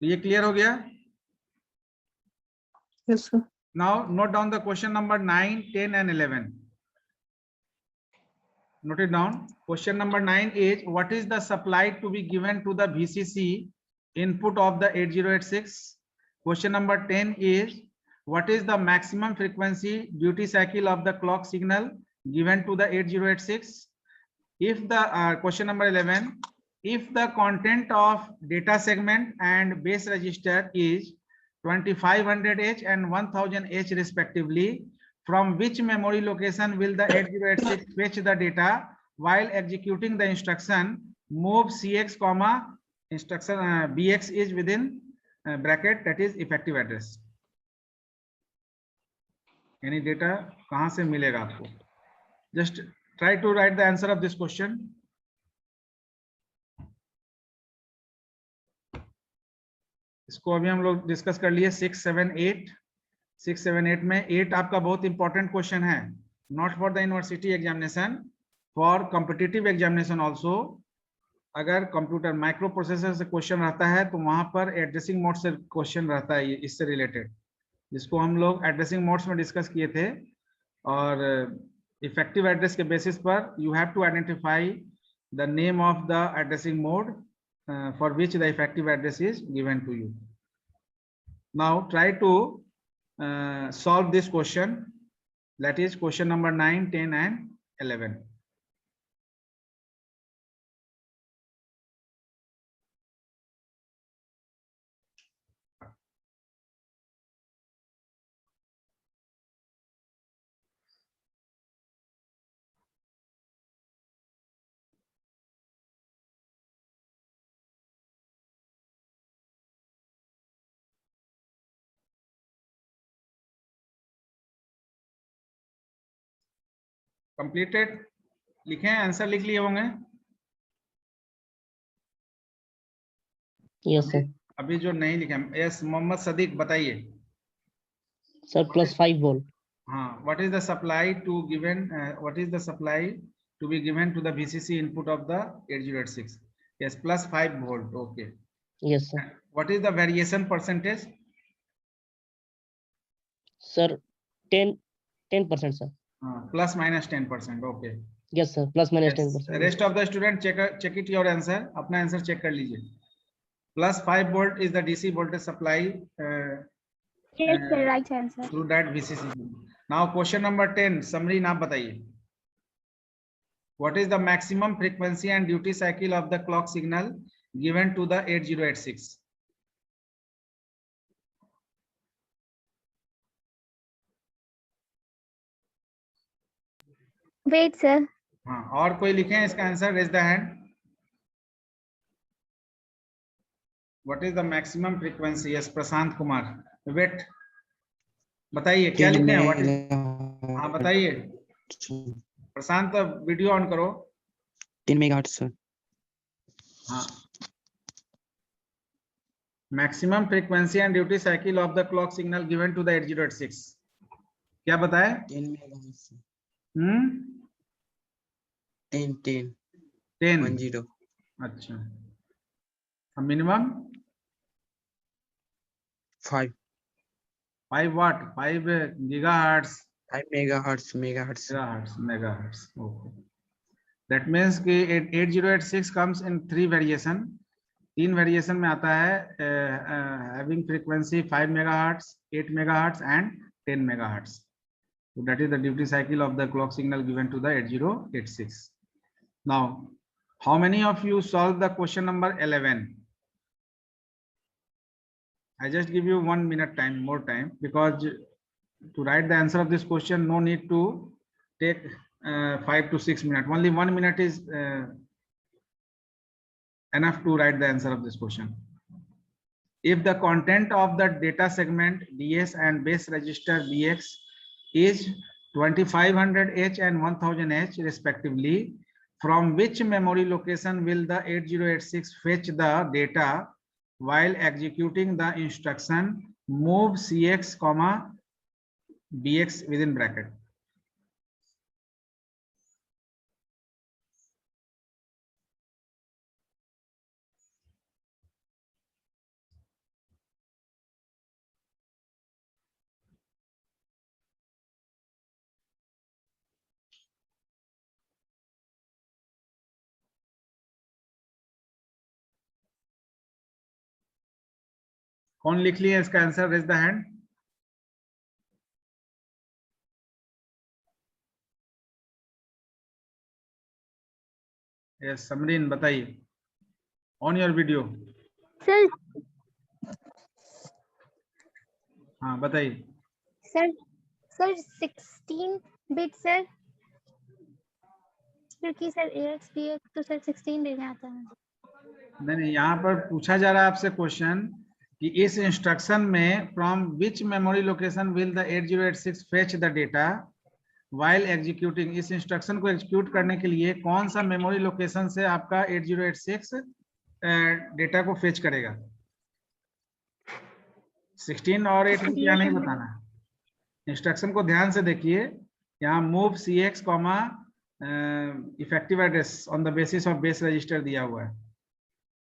तो ये क्लियर हो गया? Yes, sir. Now note down the question number 9, 10 and 11. Note it down. Question number 9 is, what is the supply to be given to the VCC input of the 8086? Question number 10 is, what is the maximum frequency duty cycle of the clock signal given to the 8086? If the question number 11, if the content of data segment and base register is 2500H and 1000H respectively, from which memory location will the 8086 fetch the data while executing the instruction move CX, instruction BX is within bracket, that is effective address. Any data कहाँ से मिलेगा आपको? Just try to write the answer of this question. इसको अभी हम लोग discuss कर लिए 6, 7, 8. 6, 7, 8 में 8 आपका बहुत इंपॉर्टेंट क्वेश्चन है, not for the university examination, for competitive examination also. अगर कंप्यूटर माइक्रो प्रोसेसर से क्वेश्चन रहता है तो वहां पर एड्रेसिंग मोड से क्वेश्चन रहता है इससे रिलेटेड, जिसको हम लोग एड्रेसिंग मोड्स में डिस्कस किए थे. और इफेक्टिव एड्रेस के बेसिस पर you have to identify the name of the addressing mode for which the effective address is given to you. Now try to solve this question, that is question number 9, 10 and 11. Completed लिखे हैं, answer लिख लिए होंगे. Yes sir. अभी जो नहीं लिखे, yes Mohammad Sadiq बताइए सर +5 वोल्ट. हाँ, what is the supply to given what is the supply to be given to the VCC input of the 8086? Yes, +5 volt. Okay. Yes sir. What is the variation percentage? Sir 10% sir. Plus minus 10%. Okay. Yes sir, +-10%. Rest of the student check it your answer. अपना answer check कर लीजिए. +5 volt is the DC voltage supply Yes, the right answer. through that VCC. Now question number 10, summary नाम बताइए. What is the maximum frequency and duty cycle of the clock signal given to the 8086? Wait, sir. हाँ, और कोई लिखे इसका answer, raise the hand. What is the maximum frequency? Yes, Prashant Kumar. Wait बताइए क्या लिखे हैं? What is? हाँ बताइए प्रशांत, वीडियो ऑन करो. 10 मेगाहर्ट्ज सर. हाँ, maximum frequency and duty cycle of the clock signal given to the 8086 क्या बताए? 10 मेगाहर्ट्ज. 10. अच्छा, minimum 5 watt? 5 gigahertz? 5 megahertz. Okay. That means कि 8086 कम्स इन 3 वेरिएशन. 3 वेरिएशन में आता है, having frequency 5 megahertz, 8 megahertz and 10 megahertz. So that is the duty cycle of the clock signal given to the 8086. Now, how many of you solved the question number 11? I just give you 1 minute time, more time, because to write the answer of this question, no need to take 5 to 6 minutes. Only 1 minute is enough to write the answer of this question. If the content of the data segment DS and base register BX is 2500H and 1000H respectively, from which memory location will the 8086 fetch the data while executing the instruction move CX, BX within bracket? कौन लिख लिए इसका answer? Raise the hand. Yes Samreen बताइए, on your video. Sir हाँ बताइए। Sir sir 16 bit sir, क्योंकि sir AX BX तो sir 16 देने आता है। नहीं, यहाँ पर पूछा जा रहा है आपसे क्वेश्चन कि इस इंस्ट्रक्शन में from which memory location will the 8086 fetch the data while executing. इस इंस्ट्रक्शन को एग्जीक्यूट करने के लिए कौन सा मेमोरी लोकेशन से आपका 8086 डेटा को फेच करेगा? 16 और 8 क्या नहीं बताना है। इंस्ट्रक्शन को ध्यान से देखिए, यहाँ move CX comma effective address on the basis of base register दिया हुआ है।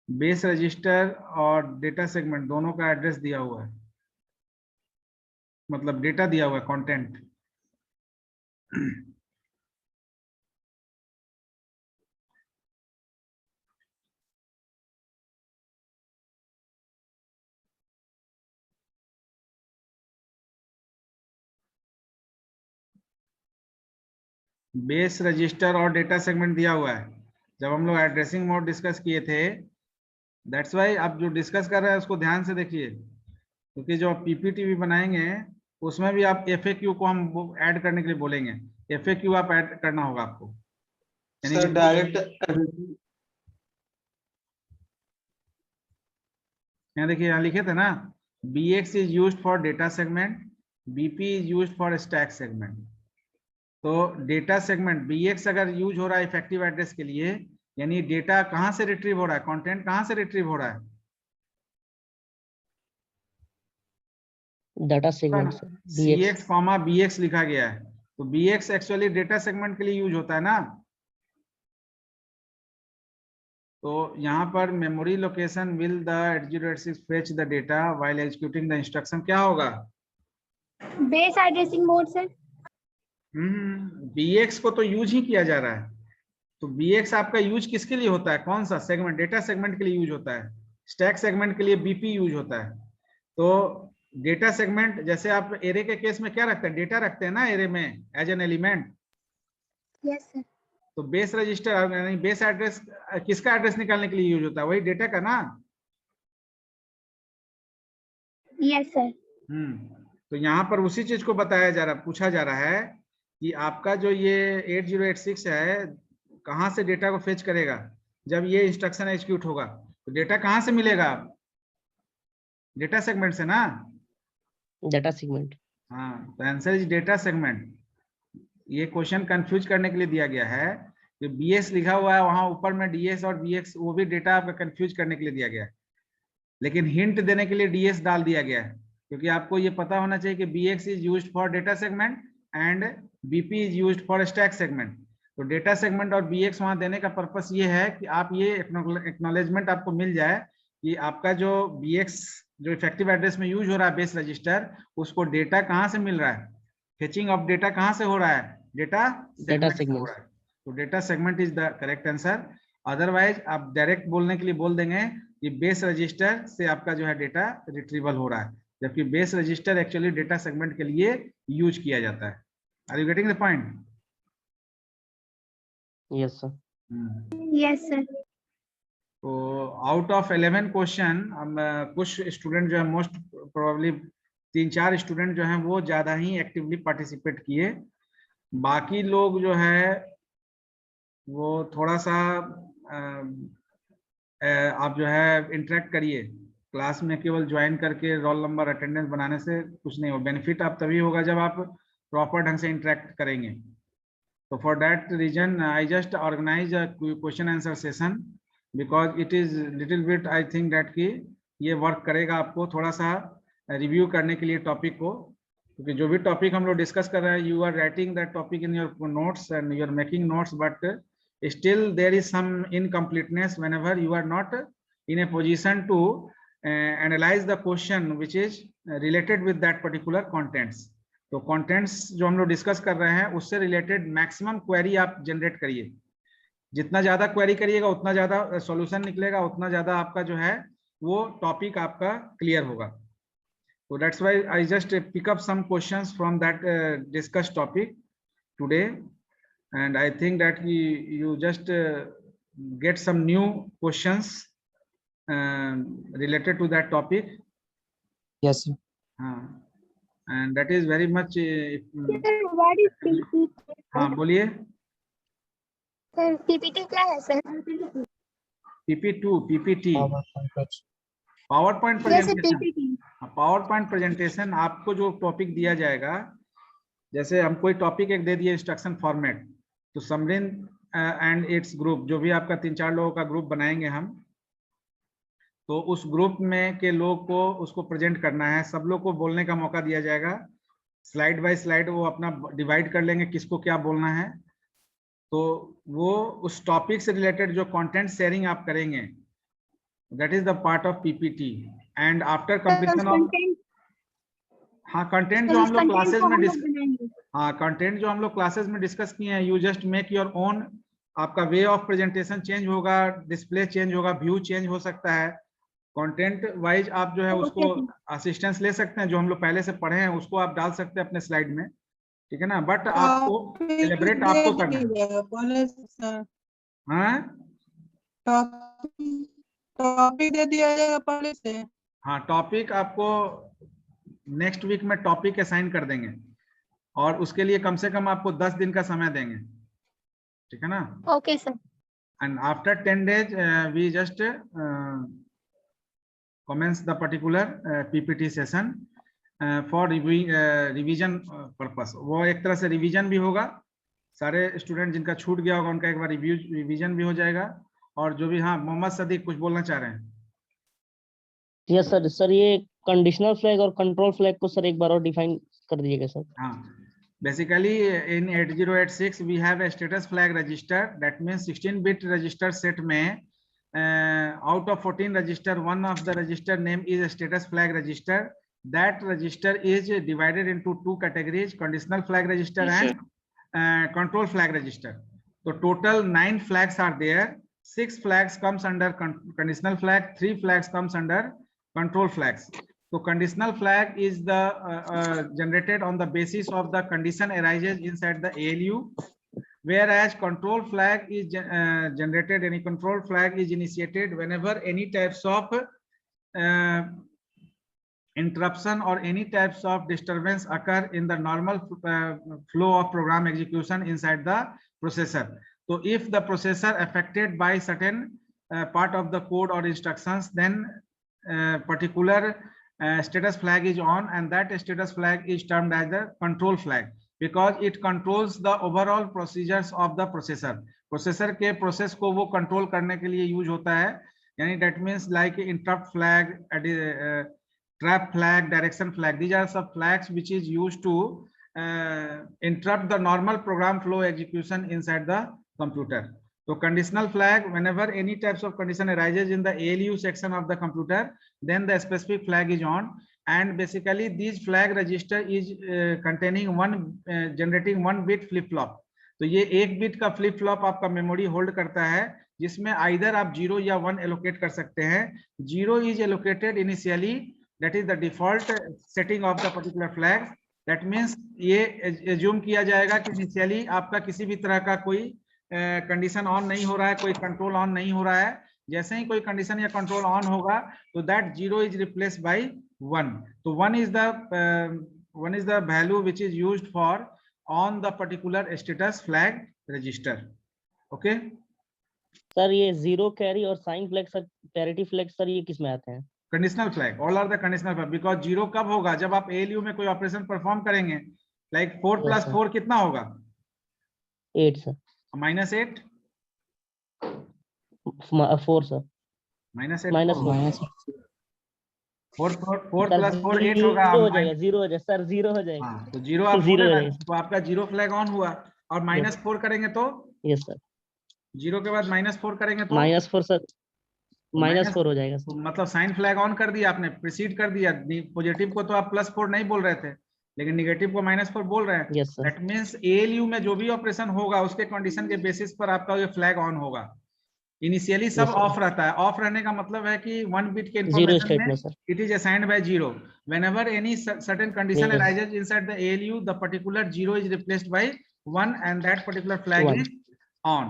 बेस रजिस्टर और डेटा सेगमेंट दोनों का एड्रेस दिया हुआ है, मतलब डेटा दिया हुआ है, कंटेंट। बेस रजिस्टर और डेटा सेगमेंट दिया हुआ है। जब हम लोग एड्रेसिंग मोड डिस्कस किए थे, दैट्स वाई आप जो डिस्कस कर रहे हैं उसको ध्यान से देखिए, क्योंकि जो PPT भी बनाएंगे उसमें भी आप FAQ को हम ऐड करने के लिए बोलेंगे। FAQ आप ऐड करना होगा आपको। सर डायरेक्ट यहाँ देखिए, यहाँ लिखे थे ना, BX is used for data segment, BP is used for stack segment. तो डेटा सेगमेंट BX अगर यूज हो रहा है इफेक्टिव एड्रेस के लिए, यानी डेटा कहां से रिट्रीव हो रहा है, कंटेंट कहां से रिट्रीव हो रहा है? Data segment sir, CX comma BX लिखा गया है, तो BX एक्चुअली डेटा सेगमेंट के लिए यूज होता है ना। तो यहाँ पर memory location will the 8086 fetch the data while executing the instruction क्या होगा? Base addressing mode sir. BX को तो यूज ही किया जा रहा है, तो BX आपका यूज किसके लिए होता है? कौन सा सेगमेंट? डेटा सेगमेंट के लिए यूज होता है। स्टैक सेगमेंट के लिए BP यूज होता है। तो डेटा सेगमेंट, जैसे आप एरे के केस में क्या रखते हैं? डेटा रखते हैं ना एरे में as an element. Yes sir. तो बेस रजिस्टर यानी बेस एड्रेस किसका एड्रेस निकालने के लिए यूज होता है? वही डेटा का ना। Yes sir. तो यहाँ पर उसी चीज को बताया जा रहा, पूछा जा रहा है कि आपका जो ये 8086 है कहाँ से डेटा को फेच करेगा जब ये इंस्ट्रक्शन एग्जीक्यूट होगा? तो डेटा कहाँ से मिलेगा? डेटा सेगमेंट से ना। Data segment. हाँ, तो आंसर इज डेटा सेगमेंट। ये क्वेश्चन कंफ्यूज करने के लिए दिया गया है, जो BS लिखा हुआ है वहां ऊपर में DS और BX, वो भी डेटा आपका कंफ्यूज करने के लिए दिया गया है, लेकिन हिंट देने के लिए DS डाल दिया गया है, क्योंकि आपको ये पता होना चाहिए कि BX is used for data segment and BP is used for stack segment. तो डेटा सेगमेंट और BX वहां देने का पर्पस ये है कि आप ये एक्नॉलेजमेंट आपको मिल जाए कि आपका जो BX जो इफेक्टिव एड्रेस में यूज हो रहा है बेस रजिस्टर, उसको डेटा कहाँ से मिल रहा है? फेचिंग ऑफ डेटा कहाँ से हो रहा है? डेटा सेगमेंट से हो रहा है। तो data segment is the correct answer. Otherwise आप डायरेक्ट बोलने के लिए बोल देंगे कि बेस रजिस्टर से आपका जो है डेटा रिट्रीवल हो रहा है, जबकि base register actually data segment के लिए यूज किया जाता है। Are you getting the point? Yes sir. Yes sir. तो आउट ऑफ 11 क्वेश्चन, हम कुछ स्टूडेंट जो है, मोस्ट प्रोबेबली 3-4 स्टूडेंट जो हैं वो ज्यादा ही एक्टिवली पार्टिसिपेट किए। बाकी लोग जो है वो थोड़ा सा आप जो है इंटरेक्ट करिए क्लास में। केवल ज्वाइन करके रोल नंबर अटेंडेंस बनाने से कुछ नहीं हो। बेनिफिट आप तभी होगा जब आप प्रॉपर ढंग से इंटरेक्ट करेंगे। तो for that reason I just organise a question answer session, because it is little bit, I think that कि ये वर्क करेगा आपको थोड़ा सा रिव्यू करने के लिए टॉपिक को, क्योंकि जो भी टॉपिक हम लोग डिस्कस कर रहे हैं, you are writing that topic in your notes and you are making notes, but still there is some incompleteness whenever you are not in a position to analyze the question which is related with that particular contents. तो contents जो हम लोग discuss कर रहे हैं उससे related maximum query आप generate करिए। जितना ज्यादा क्वेरी करिएगा उतना ज्यादा सॉल्यूशन निकलेगा, उतना ज्यादा आपका जो है वो टॉपिक आपका क्लियर होगा। तो that's why I just pick up some questions from that discuss topic today, and I think that you just get some new questions related to that topic. Yes, sir. And that is very much Sir, what is PPT? हाँ बोलिए। Sir, PPT क्या है sir? PP2 PPT power point Yes, sir, presentation. PPT. Power point presentation आपको जो topic दिया जाएगा, जैसे हम कोई टॉपिक एक दे दिए इंस्ट्रक्शन फॉर्मेट, तो समरिन एंड इट्स ग्रुप, जो भी आपका 3-4 लोगों का ग्रुप बनाएंगे हम, तो उस ग्रुप में के लोग को उसको प्रेजेंट करना है, सब लोग को बोलने का मौका दिया जाएगा, स्लाइड बाय स्लाइड वो अपना डिवाइड कर लेंगे किसको क्या बोलना है। तो वो उस टॉपिक से रिलेटेड जो कंटेंट शेयरिंग आप करेंगे, that is the part of PPT. And after completion of हाँ कंटेंट जो हम लोग क्लासेस में हाँ कंटेंट जो हम लोग क्लासेस में डिस्कस किए हैं, you just make your own. आपका वे ऑफ प्रेजेंटेशन चेंज होगा, डिस्प्ले चेंज होगा, व्यू चेंज हो सकता है, कंटेंट वाइज आप जो है उसको असिस्टेंस ले सकते हैं, जो हम लोग पहले से पढ़े हैं उसको आप डाल सकते हैं अपने स्लाइड में, ठीक है ना। बट आपको एलिब्रेट आपको करना है। हाँ टॉपिक दे दिया जाएगा पहले से। हाँ टॉपिक आपको नेक्स्ट वीक में टॉपिक असाइन कर देंगे, और उसके लिए कम से कम आपको 10 दिन का समय देंगे, ठीक है ना। Okay, sir. And after 10 days we just commence the particular PPT session for revision purpose। वो एक तरह से रिवीजन भी होगा, सारे स्टूडेंट जिनका छूट गया होगा उनका एक बार रिवीजन भी हो जाएगा। और जो भी हाँ मोहम्मद सदीक कुछ बोलना चाह रहे हैं। Yes sir. सर ये कंडीशनल फ्लैग और कंट्रोल फ्लैग को सर एक बार और डिफाइन कर दीजिएगा सर। हाँ basically in 8086 we have a status flag register, that means 16-bit register set में out of 14 register, one of the register name is a status flag register. That register is divided into 2 categories, conditional flag register and control flag register. So total 9 flags are there, 6 flags comes under conditional flag, 3 flags comes under control flags. So conditional flag is the generated on the basis of the condition arises inside the ALU, whereas control flag is generated, any control flag is initiated whenever any types of interruption or any types of disturbance occur in the normal flow of program execution inside the processor. So if the processor affected by certain part of the code or instructions, then particular status flag is on, and that status flag is termed as the control flag because it controls the overall procedures of the processor. Processor के process को वो control करने के लिए use होता है, यानी that means like interrupt flag, trap flag, direction flag. These are some flags which is used to interrupt the normal program flow execution inside the computer. So conditional flag, whenever any types of condition arises in the ALU section of the computer, then the specific flag is on, and basically this flag register is containing generating 1 bit flip flop. तो ये 1 bit का flip flop आपका memory hold करता है, जिसमें either आप 0 या 1 allocate कर सकते हैं। 0 is allocated initially, that is the default setting of the particular flag. That means ये assume किया जाएगा कि initially आपका किसी भी तरह का कोई कंडीशन ऑन नहीं हो रहा है, कोई कंट्रोल ऑन नहीं हो रहा है। जैसे ही कोई कंडीशन या कंट्रोल ऑन होगा तो दैट 0 इज रिप्लेस्ड बाय 1। तो 1 is the value which is used for on the particular status flag register. Okay sir ये 0 कैरी और sign flag sir, parity flag sir, ये किस में आते हैं? Conditional flag, all are the conditional flag, because 0 कब होगा? जब आप एएलयू में कोई ऑपरेशन परफॉर्म करेंगे, लाइक 4 + 4 कितना होगा? 8 सर। -8 4 सर। -8 4 + 4 8 होगा। 0 हो जाएगा, 0 हो जाएगा सर, 0 हो जाएगा। हाँ, तो 0 आप 0 बोलेगा, तो आपका 0 फ्लैग ऑन हुआ, और -4 करेंगे तो यस सर। 0 के बाद -4 करेंगे तो -4 सर, -4 हो जाएगा सर। मतलब साइन फ्लैग ऑन कर दिया आपने, प्रीसीड कर दिया। पॉजिटिव को तो आप +4 नहीं बोल रहे थे, लेकिन नेगेटिव को -4 बोल रहे हैं। Yes sir. That means ALU में जो भी ऑपरेशन होगा उसके कंडीशन के बेसिस पर आपका ये फ्लैग ऑन होगा। इनिशियली सब Yes, sir. ऑफ रहता है। ऑफ रहने का मतलब है कि 1 बिट के जीरो इंफॉर्मेशन स्टेट में में sir. it is assigned by 0. Whenever any certain condition Yes. arises inside the ALU, the particular 0 is replaced by 1 and that particular flag 1. is on.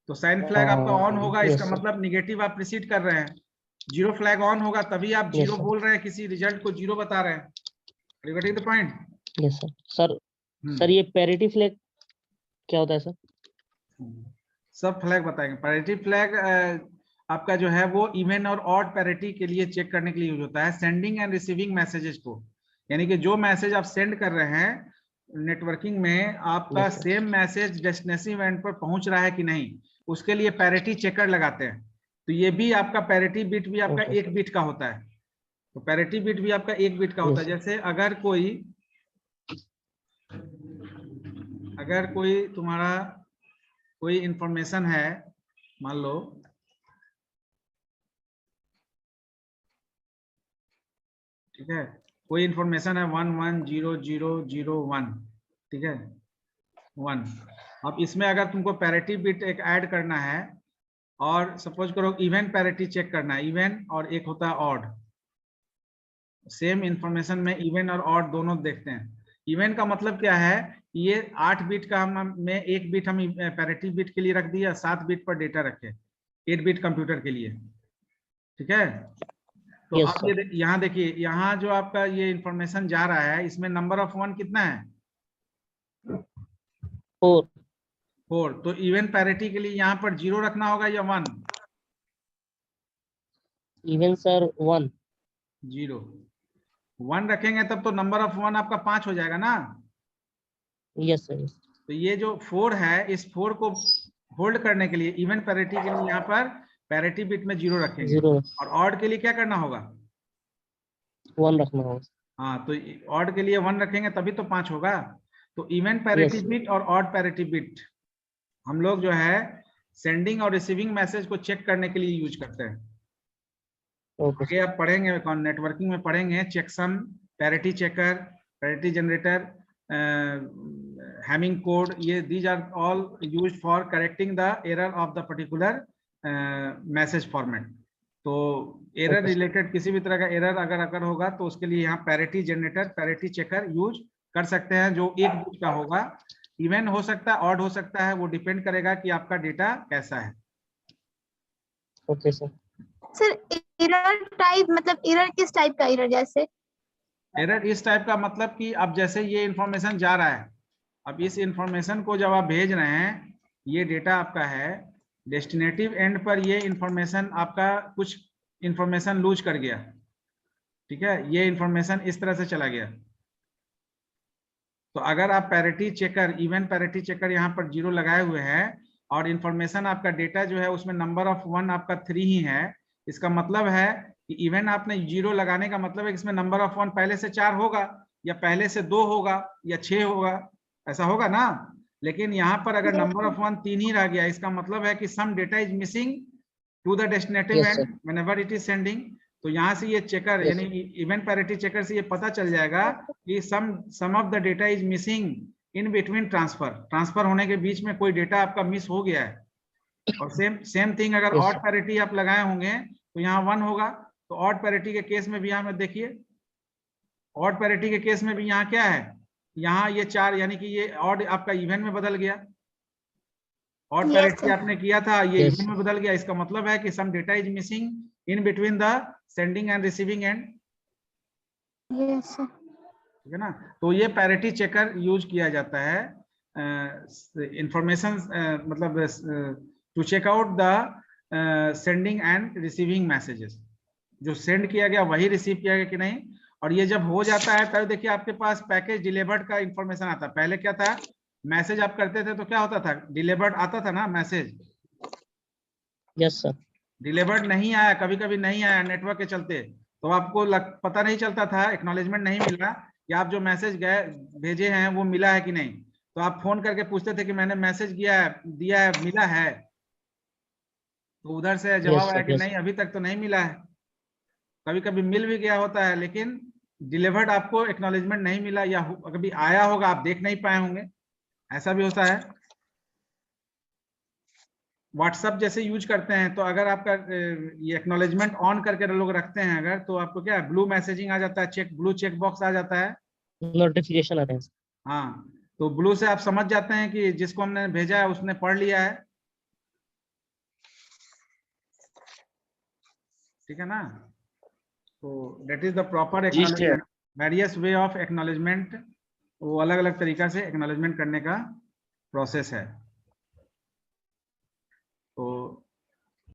तो साइन फ्लैग आपका on होगा, Yes, इसका sir. मतलब negative आप receive कर रहे हैं। Zero flag on होगा तभी आप Yes, जीरो sir. बोल रहे हैं, किसी रिजल्ट को जीरो बता रहे हैं। Are you getting the point? Yes, sir. Sir ये पैरिटी फ्लैग क्या होता है सर? सब फ्लैग बताएंगे। पैरिटी फ्लैग आपका जो है वो इवन और ऑड पैरिटी के लिए चेक करने के लिए यूज होता है, सेंडिंग एंड रिसीविंग मैसेजेस को। यानी कि जो मैसेज आप सेंड कर रहे हैं नेटवर्किंग में, आपका Yes, sir. Same message destination and पर पहुंच रहा है कि नहीं, उसके लिए पैरिटी चेकर लगाते हैं। तो ये भी आपका पैरिटी बिट भी आपका Okay, 1 बिट का होता है। तो पैरिटी बिट भी आपका 1 बिट का होता है। Yes, जैसे अगर कोई तुम्हारा कोई इंफॉर्मेशन है, मान लो ठीक है, कोई इंफॉर्मेशन है 110001, ठीक है 1। अब इसमें अगर तुमको पैरिटी बिट एक ऐड करना है और सपोज करो इवन पैरिटी चेक करना है, इवन और एक होता है ऑड। सेम इंफॉर्मेशन में इवन और ऑड दोनों देखते हैं। इवन का मतलब क्या है, ये 8 बिट का में 1 बिट हम पैरिटी बिट के लिए रख दिया, 7 बिट पर डेटा रखे 8 बिट कंप्यूटर के लिए, ठीक है। तो Yes, अब sir. ये यहाँ देखिए, यहाँ जो आपका ये इंफॉर्मेशन जा रहा है इसमें नंबर ऑफ 1 कितना है? 4। तो इवन पैरिटी के लिए यहाँ पर 0 रखना होगा या 1? Even sir 1. 0 1 रखेंगे तब तो नंबर ऑफ 1 आपका 5 हो जाएगा ना। Yes, sir. Yes. तो ये जो 4 है, इस 4 को होल्ड करने के लिए इवन पैरिटी के लिए यहाँ पर पैरिटी बिट में 0 रखेंगे। 0. और ऑड के लिए क्या करना होगा? 1 रखना होगा। हाँ, तो ऑड के लिए 1 रखेंगे तभी तो 5 होगा। तो इवन पैरिटी Yes. बिट और ऑड पैरिटी बिट हम लोग जो है सेंडिंग और रिसीविंग मैसेज को चेक करने के लिए यूज करते हैं। Okay, आगे आप पढ़ेंगे, नेटवर्किंग में पढ़ेंगे checksum, parity checker, parity generator, hamming code, ये these are all used for correcting the error of the particular message format. तो एरर Okay. रिलेटेड किसी भी तरह का एरर अगर होगा तो उसके लिए यहाँ parity generator, parity checker use कर सकते हैं, जो 1 बिट का होगा। इवन हो सकता है, ऑड हो सकता है, वो डिपेंड करेगा कि आपका डेटा कैसा है। Okay, sir. Sir error type मतलब एरर किस टाइप का एरर? जैसे एरर इस टाइप का मतलब कि अब जैसे ये इंफॉर्मेशन जा रहा है, अब इस इंफॉर्मेशन को जब आप भेज रहे हैं, ये डेटा आपका है, डेस्टिनेटिव एंड पर ये इंफॉर्मेशन आपका कुछ इंफॉर्मेशन लूज कर गया, ठीक है, ये इंफॉर्मेशन इस तरह से चला गया। तो अगर आप parity checker, even parity checker यहाँ पर 0 लगाए हुए हैं और इंफॉर्मेशन आपका डेटा जो है उसमें नंबर ऑफ 1 आपका 3 ही है, इसका मतलब है कि इवन आपने 0 लगाने का मतलब है कि इसमें नंबर ऑफ 1 पहले से 4 होगा या पहले से 2 होगा या 6 होगा, ऐसा होगा ना। लेकिन यहाँ पर अगर नंबर ऑफ 1 3 ही रह गया, इसका मतलब है कि some data is missing to the destination Yes, and whenever it is sending. तो यहाँ से ये चेकर Yes, यानी इवन पैरिटी चेकर से ये पता चल जाएगा कि some of the data is missing in between transfer होने के बीच में कोई डेटा आपका मिस हो गया है। और सेम थिंग अगर Yes, ऑड sir. पैरिटी आप लगाए होंगे तो यहाँ 1 होगा। तो ऑड पैरिटी के केस में भी यहाँ में देखिए, ऑड पैरिटी के केस में भी यहाँ क्या है, यहाँ ये 4 यानी कि ये ऑड आपका इवन में बदल गया। Odd Yes, parity sir. आपने किया था, ये Yes. इवन में बदल गया। इसका मतलब है कि some data is missing in between the sending and receiving end, yes sir. ठीक है ना। तो ये पैरिटी चेकर यूज किया जाता है इंफॉर्मेशन मतलब to check out the sending and receiving messages, जो सेंड किया गया वही रिसीव किया गया कि नहीं। और ये जब हो जाता है तब देखिए आपके पास पैकेज डिलीवर्ड का इंफॉर्मेशन आता है। पहले क्या था, मैसेज आप करते थे तो क्या होता था, डिलीवर्ड आता था ना मैसेज, Yes, sir. डिलीवर्ड नहीं आया, कभी कभी नहीं आया नेटवर्क के चलते, तो आपको पता नहीं चलता था, एक्नॉलेजमेंट नहीं मिला कि आप जो मैसेज भेजे हैं वो मिला है कि नहीं। तो आप फोन करके पूछते थे कि मैंने मैसेज दिया है मिला है, तो उधर से जवाब आया कि नहीं अभी तक तो नहीं मिला है। कभी कभी मिल भी गया होता है लेकिन डिलीवर्ड आपको एक्नॉलेजमेंट नहीं मिला, या कभी आया होगा आप देख नहीं पाए होंगे, ऐसा भी होता है। व्हाट्सएप जैसे यूज करते हैं तो अगर आपका ये एक्नॉलेजमेंट ऑन करके लोग रखते हैं अगर, तो आपको क्या ब्लू मैसेजिंग आ जाता है, ब्लू चेक बॉक्स आ जाता है। नोटिफिकेशन आता है। हाँ, तो ब्लू से आप समझ जाते हैं कि जिसको हमने भेजा है उसने पढ़ लिया है, ठीक है ना। तो that is the proper acknowledgement, various way of acknowledgement, वो अलग अलग तरीका से एक्नॉलेजमेंट करने का प्रोसेस है।